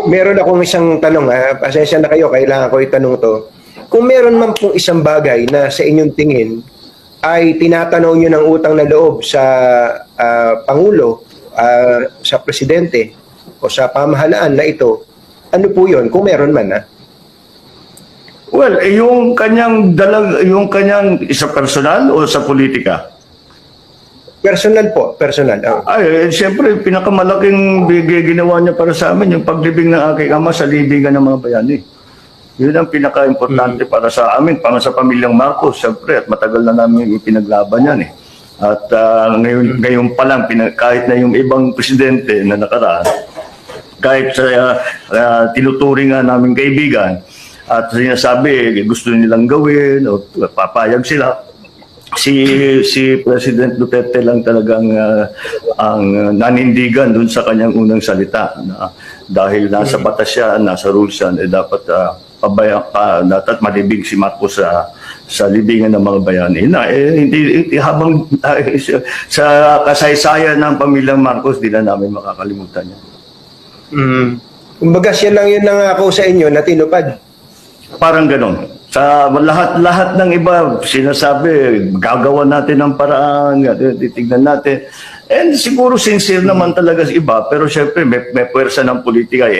Meron akong isang tanong, pasensya na kayo, kailangan ko itanong to. Kung meron man pong isang bagay na sa inyong tingin ay tinatanaw nyo ng utang na loob sa Pangulo, sa Presidente, o sa pamahalaan na ito, ano po yun, kung meron man? Well, yung kanyang isa personal o sa politika? Personal po, personal. Ay, siyempre, pinakamalaking ginawa niya para sa amin, yung paglibing ng aking ama sa libingan ng mga bayani. Yun ang pinaka-importante para sa amin, para sa pamilyang Marcos, siyempre, at matagal na namin ipinaglaban yan eh. At ngayon pa lang, kahit na yung ibang presidente na nakaraan, kahit sa tinuturing nga namin kaibigan, at sinasabi, gusto nilang gawin, o papayag sila, si President Duterte lang talagang ang nanindigan dun sa kanyang unang salita na dahil nasa batas siya, nasa rules yan, dapat dapat malibing si Marcos sa libingan ng mga bayani na hindi habang sa kasaysayan ng pamilyang Marcos di na namin makakalimutan yan. Kumbaga siya lang yun nangako sa inyo na tinupad. Parang ganon. Sa lahat ng iba, sinasabi, gagawa natin ng paraan, titignan natin. And siguro sincere naman talaga sa iba, pero syempre may puwersa ng politika eh.